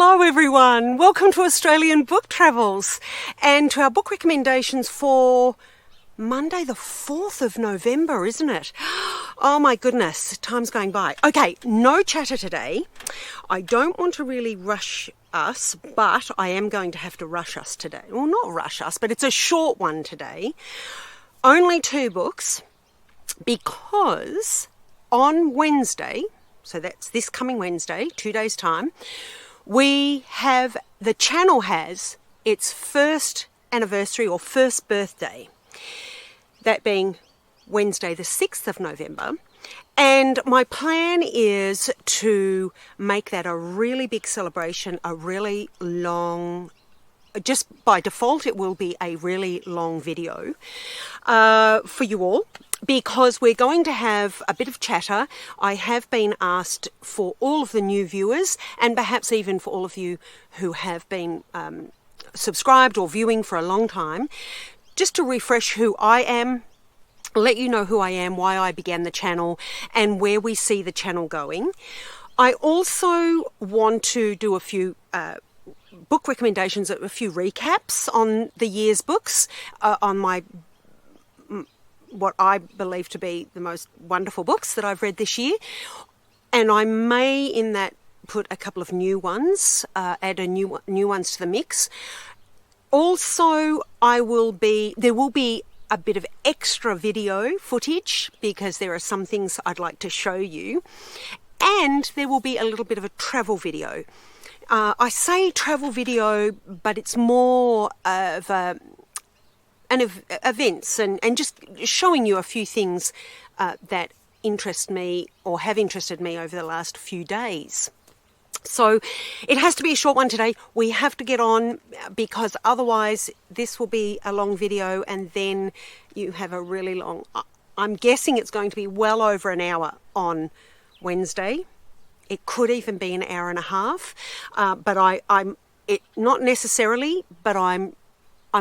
Hello everyone, welcome to Australian Book Travels and to our book recommendations for Monday the 4th of November, isn't it? Oh my goodness, time's going by. Okay, no chatter today. I don't want to really rush us, but I am going to have to rush us today. Well, not rush us, but it's a short one today. Only 2 books because on Wednesday, so that's this coming Wednesday, 2 days' time, the channel has its first anniversary or first birthday, that being Wednesday the 6th of November. And my plan is to make that a really big celebration, a really long, just by default it will be a really long video for you all, because we're going to have a bit of chatter. I have been asked for all of the new viewers, and perhaps even for all of you who have been subscribed or viewing for a long time, just to refresh who I am, let you know who I am, why I began the channel, and where we see the channel going. I also want to do a few book recommendations, a few recaps on the year's books, on my what I believe to be the most wonderful books that I've read this year. And I may in that put a couple of new ones, add new ones to the mix. Also, there will be a bit of extra video footage because there are some things I'd like to show you. And there will be a little bit of a travel video. I say travel video, but it's more of events and just showing you a few things that interest me or have interested me over the last few days. So it has to be a short one today. We have to get on because otherwise this will be a long video and then you have a really long, I'm guessing it's going to be well over an hour on Wednesday. It could even be an hour and a half, but not necessarily, but I'm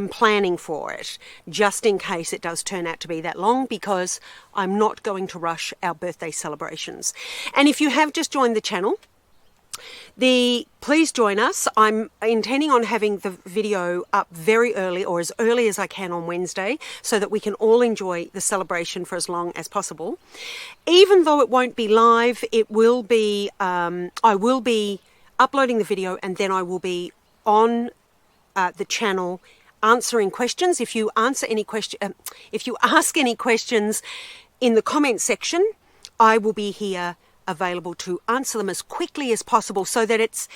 planning for it, just in case it does turn out to be that long, because I'm not going to rush our birthday celebrations. And if you have just joined the channel, please join us. I'm intending on having the video up very early, or as early as I can on Wednesday, so that we can all enjoy the celebration for as long as possible. Even though it won't be live, it will be. I will be uploading the video, and then I will be on the channel answering questions. If you ask any questions in the comment section, I will be here available to answer them as quickly as possible so that it's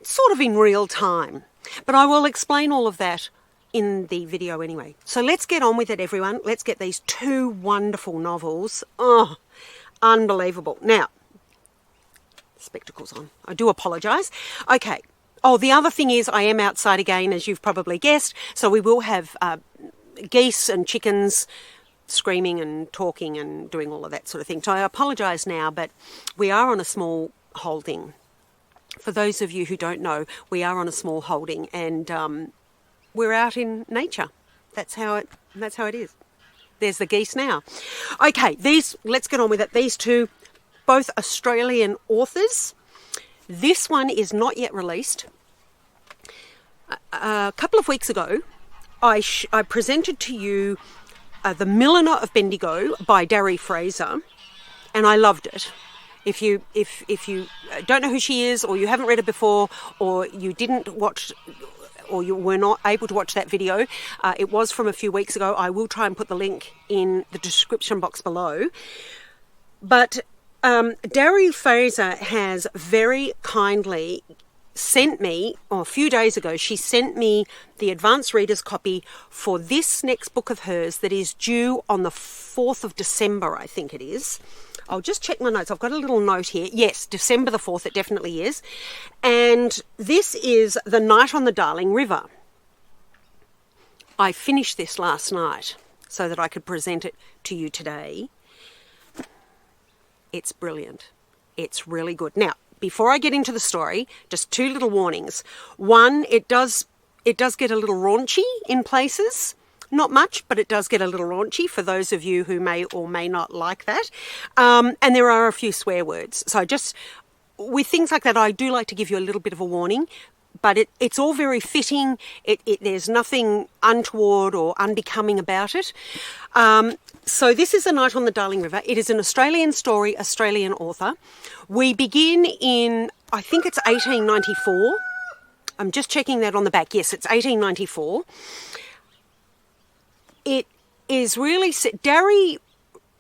sort of in real time. But I will explain all of that in the video anyway. So let's get on with it, everyone. Let's get these 2 wonderful novels. Oh, unbelievable. Now, spectacles on. I do apologise. Okay. Oh, the other thing is I am outside again, as you've probably guessed, so we will have geese and chickens screaming and talking and doing all of that sort of thing. So I apologise now, but we are on a small holding. For those of you who don't know, we are on a small holding, and we're out in nature. That's how it is. There's the geese now. Okay, let's get on with it. These 2, both Australian authors. This one is not yet released. A couple of weeks ago, I presented to you The Milliner of Bendigo by Carey Fraser, and I loved it. If you don't know who she is, or you haven't read it before, or you didn't watch, or you were not able to watch that video, it was from a few weeks ago. I will try and put the link in the description box below. But Carey Fraser has very kindly sent me, or a few days ago, she sent me the advanced reader's copy for this next book of hers that is due on the 4th of December, I think it is. I'll just check my notes. I've got a little note here. Yes, December the 4th, it definitely is. And this is The Night on the Darling River. I finished this last night so that I could present it to you today. It's brilliant. It's really good. Now, before I get into the story, just 2 little warnings. One, it does get a little raunchy in places. Not much, but it does get a little raunchy for those of you who may or may not like that. And there are a few swear words. So just with things like that, I do like to give you a little bit of a warning, but it's all very fitting. There's nothing untoward or unbecoming about it. So this is A Night on the Darling River. It is an Australian story, Australian author. We begin in, I think it's 1894. I'm just checking that on the back. Yes, it's 1894. It is really, Darry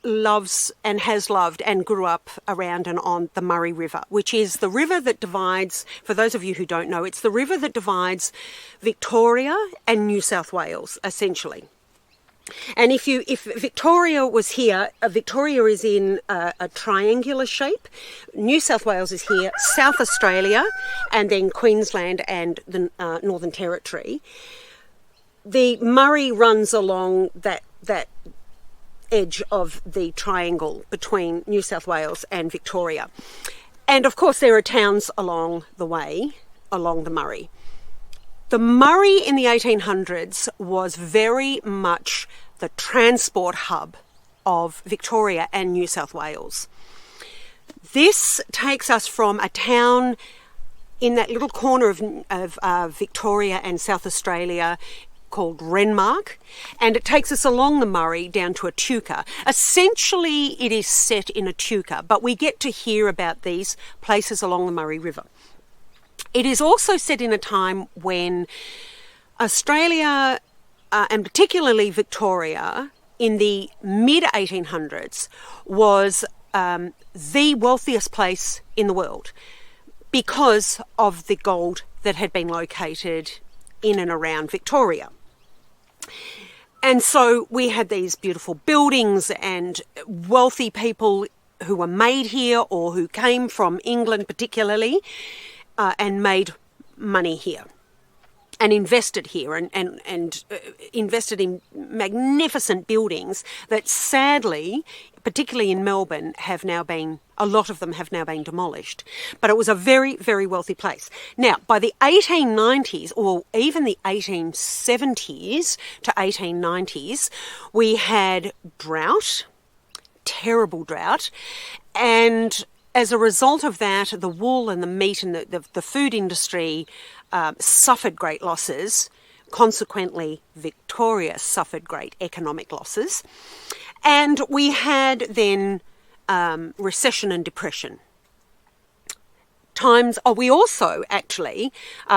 loves and has loved and grew up around and on the Murray River, which is the river that divides, for those of you who don't know, it's the river that divides Victoria and New South Wales, essentially. And if Victoria was here, Victoria is in a triangular shape. New South Wales is here, South Australia, and then Queensland and the Northern Territory. The Murray runs along that edge of the triangle between New South Wales and Victoria. And of course there are towns along the way, along the Murray. The Murray in the 1800s was very much the transport hub of Victoria and New South Wales. This takes us from a town in that little corner of Victoria and South Australia called Renmark, and it takes us along the Murray down to ECHUCA. Essentially, it is set in ECHUCA, but we get to hear about these places along the Murray River. It is also set in a time when Australia, and particularly Victoria, in the mid-1800s, was the wealthiest place in the world because of the gold that had been located in and around Victoria. And so we had these beautiful buildings and wealthy people who were made here or who came from England particularly, and made money here and invested here and invested in magnificent buildings that sadly, particularly in Melbourne, a lot of them have now been demolished. But it was a very, very wealthy place. Now, by the 1890s, or even the 1870s to 1890s, we had drought, terrible drought, and as a result of that, the wool and the meat and the food industry suffered great losses. Consequently, Victoria suffered great economic losses. And we had then recession and depression. We also actually,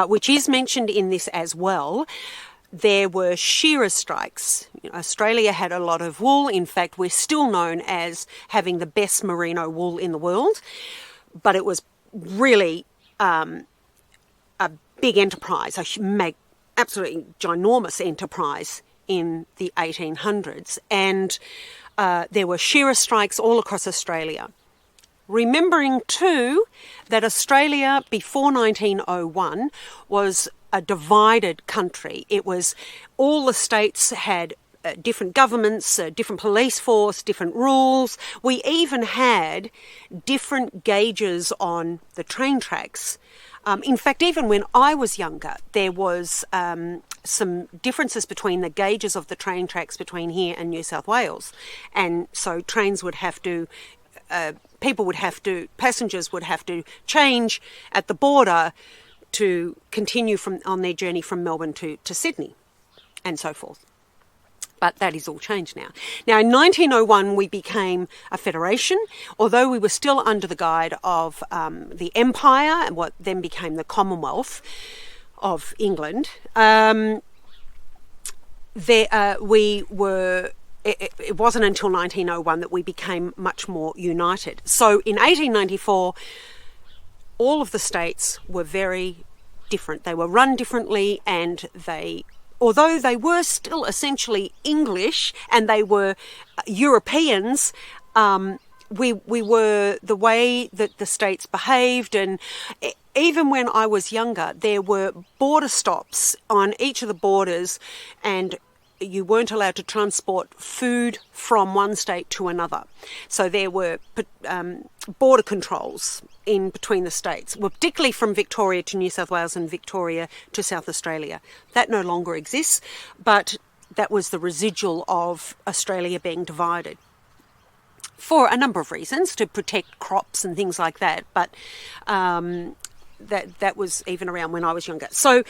which is mentioned in this as well, there were shearers' strikes. Australia had a lot of wool. In fact, we're still known as having the best merino wool in the world. But it was really a big enterprise, absolutely ginormous enterprise in the 1800s. And there were shearer strikes all across Australia. Remembering too that Australia before 1901 was a divided country. It was, all the states had different governments, different police force, different rules. We even had different gauges on the train tracks. In fact, even when I was younger, there was some differences between the gauges of the train tracks between here and New South Wales. And so trains would have to, passengers would have to change at the border to continue on their journey from Melbourne to Sydney and so forth. But that is all changed now. Now, in 1901, we became a federation, although we were still under the guide of the Empire and what then became the Commonwealth of England. It wasn't until 1901 that we became much more united. So in 1894, all of the states were very different. They were run differently, and although they were still essentially English and they were Europeans, we were, the way that the states behaved, and even when I was younger, there were border stops on each of the borders, and you weren't allowed to transport food from one state to another. So there were border controls in between the states, well, particularly from Victoria to New South Wales and Victoria to South Australia. That no longer exists, but that was the residual of Australia being divided. for a number of reasons, to protect crops and things like that. But that was even around when I was younger. So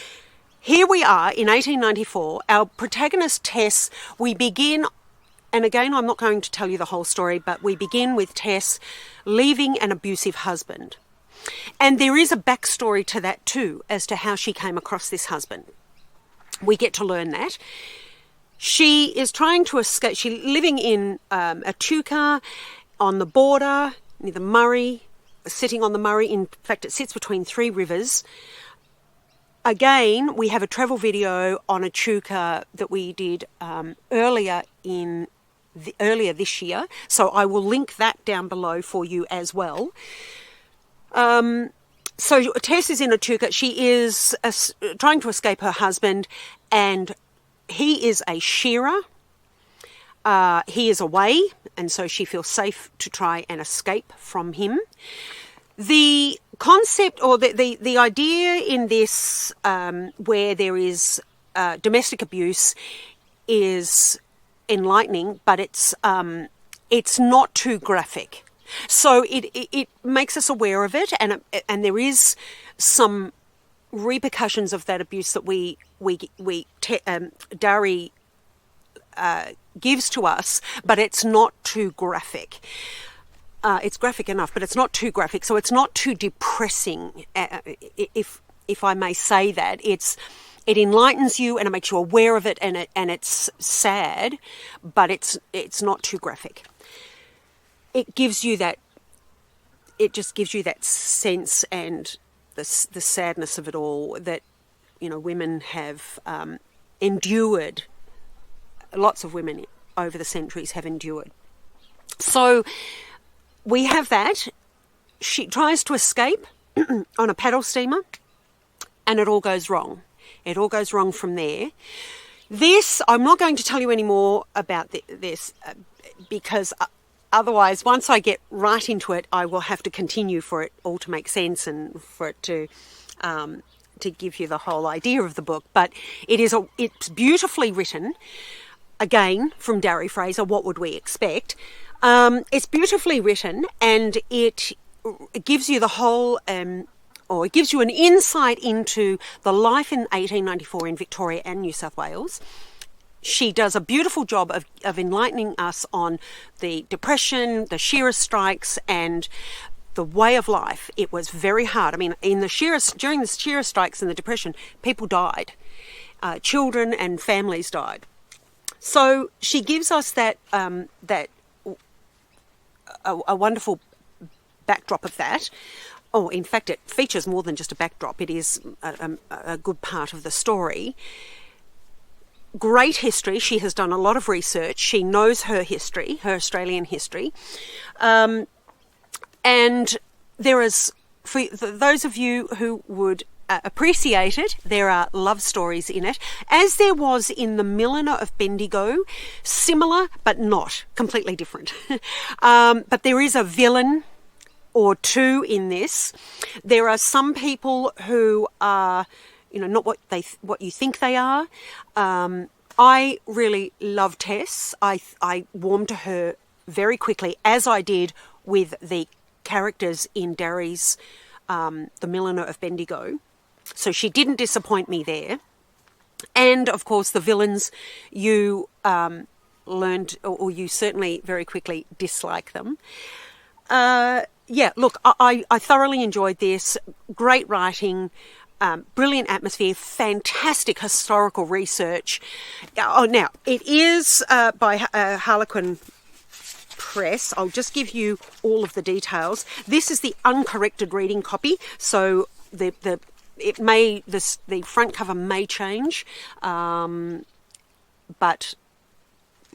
here we are in 1894. Our protagonist Tess, we begin, and again, I'm not going to tell you the whole story, but we begin with Tess leaving an abusive husband. And there is a backstory to that too, as to how she came across this husband. We get to learn that. She is trying to escape. She's living in ECHUCA on the border, near the Murray, sitting on the Murray. In fact, it sits between three rivers. Again, we have a travel video on ECHUCA that we did earlier this year. So I will link that down below for you as well. So Tess is in ECHUCA. She is trying to escape her husband, and he is a shearer. He is away, and so she feels safe to try and escape from him. The concept, or the idea in this, where there is domestic abuse, is enlightening, but it's not too graphic. So it makes us aware of it, and there is some repercussions of that abuse that Dari gives to us, but it's not too graphic. It's graphic enough, but it's not too graphic, so it's not too depressing, if I may say that. It enlightens you and it makes you aware of it, and it's sad, but it's not too graphic. It gives you that. It just gives you that sense and the sadness of it all, that women have endured. Lots of women over the centuries have endured. So we have that. She tries to escape on a paddle steamer, and it all goes wrong. It all goes wrong from there. This, I'm not going to tell you any more about this because otherwise, once I get right into it, I will have to continue for it all to make sense and for it to give you the whole idea of the book. But it's beautifully written. Again, from Dari Fraser, what would we expect? It's beautifully written, and it gives you the whole, or it gives you an insight into the life in 1894 in Victoria and New South Wales. She does a beautiful job of enlightening us on the Depression, the shearers' strikes, and the way of life. It was very hard. I mean, during the shearers' strikes and the Depression, people died. Children and families died. So she gives us a wonderful backdrop of that. Oh, in fact, it features more than just a backdrop. It is a good part of the story. Great history. She has done a lot of research. She knows her history, her Australian history. And there is, for those of you who would appreciate it, there are love stories in it, as there was in The Milliner of Bendigo. Similar, but not. Completely different. But there is a villain or two in this. There are some people who are, not what you think they are. I really love Tess. I warmed to her very quickly, as I did with the characters in Dari's The Milliner of Bendigo. So she didn't disappoint me there. And, of course, the villains, you learned, or you certainly very quickly dislike them. Look, I thoroughly enjoyed this. Great writing. Brilliant atmosphere, fantastic historical research. Now, it is by Harlequin Press. I'll just give you all of the details. This is the uncorrected reading copy, so the front cover may change, but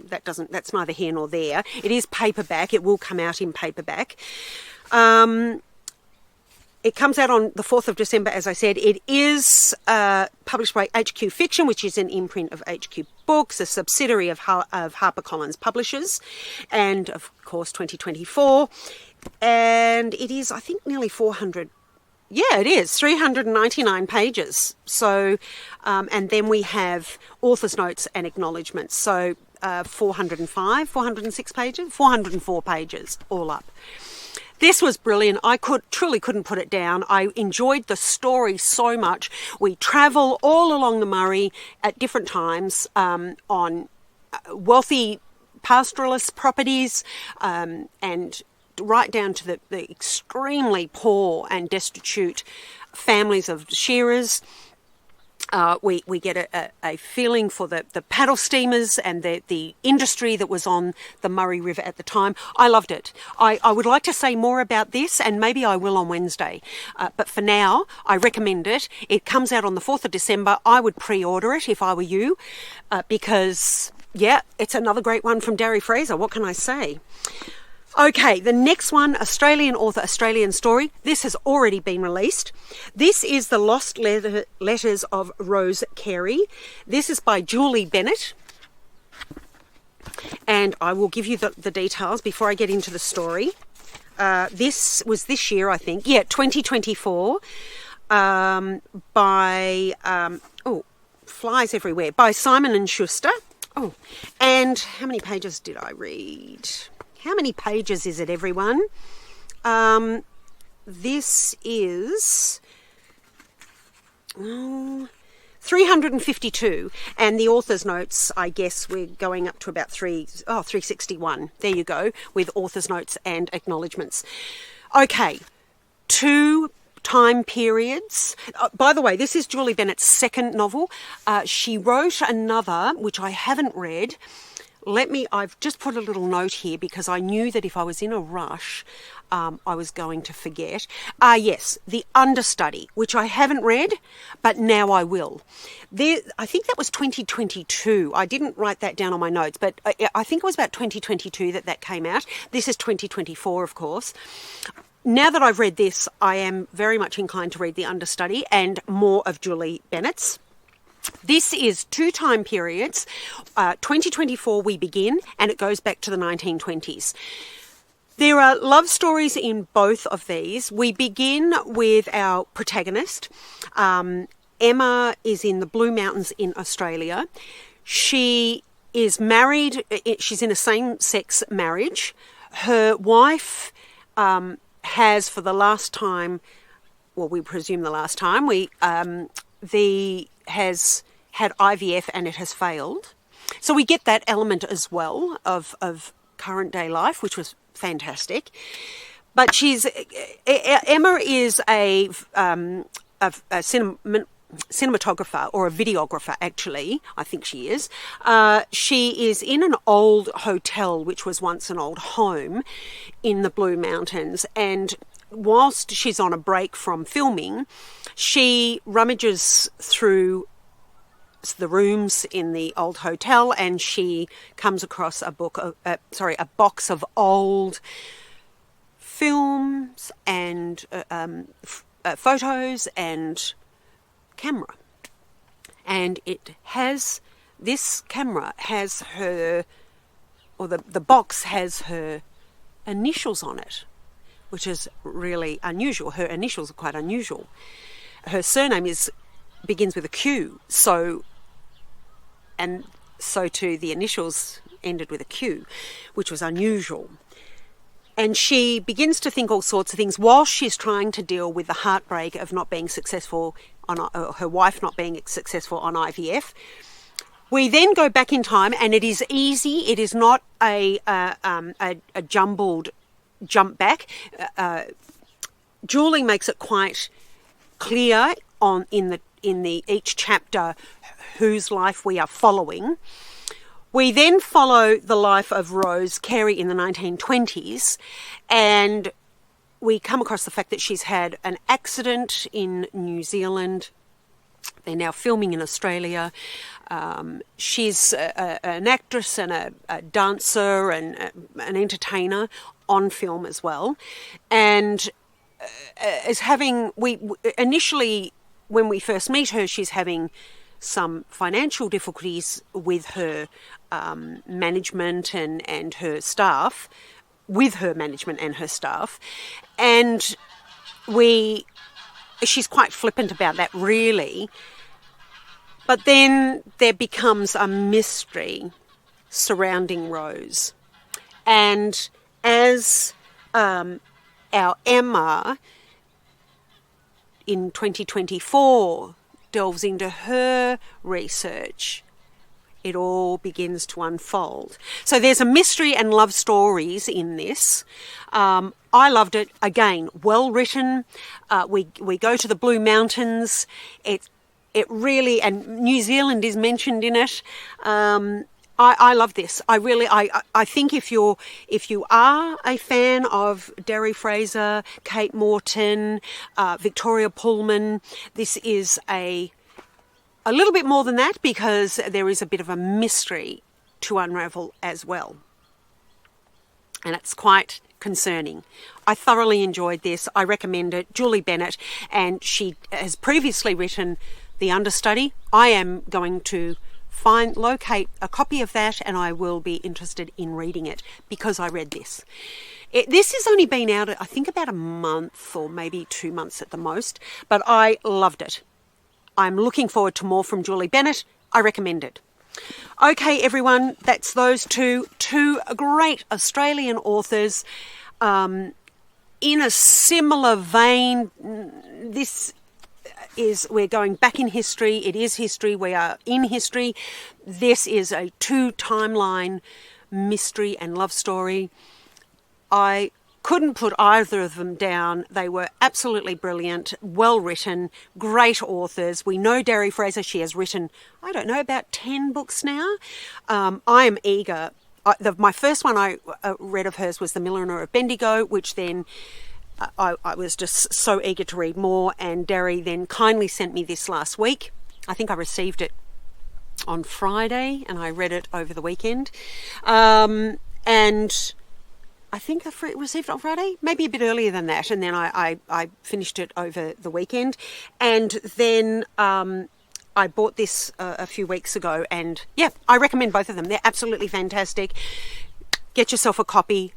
that's neither here nor there. It is paperback. It will come out in paperback. It comes out on the 4th of December, as I said. It is published by HQ Fiction, which is an imprint of HQ Books, a subsidiary of HarperCollins Publishers, and, of course, 2024. And it is, I think, nearly 400. Yeah, it is, 399 pages. So, and then we have author's notes and acknowledgements. So 405, 406 pages, 404 pages all up. This was brilliant. I truly couldn't put it down. I enjoyed the story so much. We travel all along the Murray at different times on wealthy pastoralist properties and right down to the extremely poor and destitute families of shearers. We get a feeling for the paddle steamers and the industry that was on the Murray River at the time. I loved it. I would like to say more about this, and maybe I will on Wednesday. But for now, I recommend it. It comes out on the 4th of December. I would pre-order it if I were you, because, yeah, it's another great one from Darry Fraser. What can I say? Okay, the next one, Australian author, Australian story. This has already been released. This is The Lost Letters of Rose Carey. This is by Julie Bennett. And I will give you the details before I get into the story. This was this year, I think. Yeah, 2024. By, flies everywhere. By Simon & Schuster. Oh, and how many pages did I read? How many pages is it, everyone? This is 352, and the author's notes, I guess we're going up to about 361. There you go, with author's notes and acknowledgements. Okay, 2 time periods. By the way, this is Julie Bennett's second novel. She wrote another, which I haven't read. I've just put a little note here because I knew that if I was in a rush, I was going to forget. Yes, The Understudy, which I haven't read, but now I will. I think that was 2022. I didn't write that down on my notes, but I think it was about 2022 that came out. This is 2024, of course. Now that I've read this, I am very much inclined to read The Understudy and more of Julie Bennett's. This is 2 time periods. 2024 we begin, and it goes back to the 1920s. There are love stories in both of these. We begin with our protagonist. Emma is in the Blue Mountains in Australia. She is married. She's in a same-sex marriage. Her wife has, for the last time, well, we presume the last time, has had IVF and it has failed. So we get that element as well of current day life, which was fantastic. But Emma is a cinematographer, or a videographer, actually. I think she is. She is in an old hotel, which was once an old home in the Blue Mountains, and whilst she's on a break from filming, she rummages through the rooms in the old hotel, and she comes across a box of old films and photos and camera. And this camera has her, or the box has her initials on it, which is really unusual. Her initials are quite unusual. Her surname begins with a Q, so too the initials ended with a Q, which was unusual. And she begins to think all sorts of things while she's trying to deal with the heartbreak of not being successful her wife not being successful on IVF. We then go back in time, and it is easy. It is not a jumbled jump back. Julie makes it quite clear in each chapter whose life we are following. We then follow the life of Rose Carey in the 1920s, and we come across the fact that she's had an accident in New Zealand. They're now filming in Australia. She's an actress and a dancer and an entertainer on film as well, and initially, when we first meet her, she's having some financial difficulties with her management and her staff, and she's quite flippant about that, really. But then there becomes a mystery surrounding Rose. And as our Emma in 2024 delves into her research, it all begins to unfold. So there's a mystery and love stories in this. I loved it. Again, well written. We go to the Blue Mountains. It really, and New Zealand is mentioned in it. I love this. I think if you are a fan of Derry Fraser, Kate Morton, Victoria Pullman, this is a little bit more than that, because there is a bit of a mystery to unravel as well. And it's quite concerning. I thoroughly enjoyed this. I recommend it. Julie Bennett, and she has previously written The Understudy. I am going to locate a copy of that, and I will be interested in reading it because I read this. This has only been out, I think, about a month or maybe 2 months at the most, but I loved it. I'm looking forward to more from Julie Bennett. I recommend it. Okay, everyone, that's those two great Australian authors. In a similar vein, we're going back in history. It is history. We are in history. This is a 2-timeline mystery and love story. I couldn't put either of them down. They were absolutely brilliant, well written, great authors. We know Derry Fraser. She has written, I don't know, about 10 books now. I am eager. My first one I read of hers was The Milliner of Bendigo, which then I was just so eager to read more, and Derry then kindly sent me this last week. I think I received it on Friday and I read it over the weekend. And I think I received it on Friday, maybe a bit earlier than that, and then I finished it over the weekend. And then I bought this a few weeks ago, and yeah, I recommend both of them. They're absolutely fantastic. Get yourself a copy.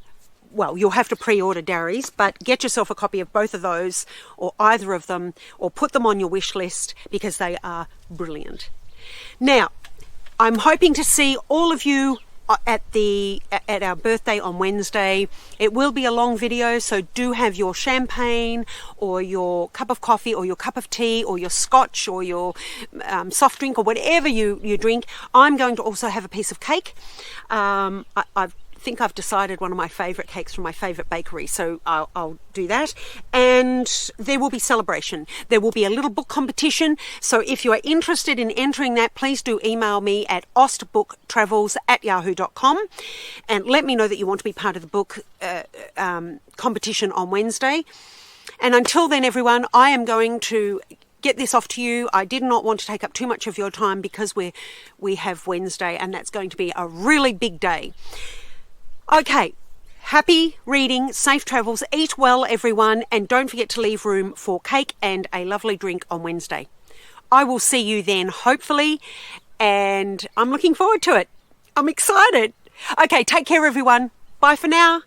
Well, you'll have to pre-order Derry's, but get yourself a copy of both of those, or either of them, or put them on your wish list, because they are brilliant. Now, I'm hoping to see all of you at our birthday on Wednesday. It will be a long video, so do have your champagne or your cup of coffee or your cup of tea or your scotch or your soft drink or whatever you drink. I'm going to also have a piece of cake. I think I've decided one of my favourite cakes from my favourite bakery, so I'll do that. And there will be celebration. There will be a little book competition, so if you are interested in entering that, please do email me at ostbooktravels@yahoo.com and let me know that you want to be part of the book competition on Wednesday. And until then, everyone, I am going to get this off to you. I did not want to take up too much of your time because we have Wednesday, and that's going to be a really big day. Okay, happy reading, safe travels, eat well, everyone, and don't forget to leave room for cake and a lovely drink on Wednesday. I will see you then, hopefully, and I'm looking forward to it. I'm excited. Okay, take care, everyone. Bye for now.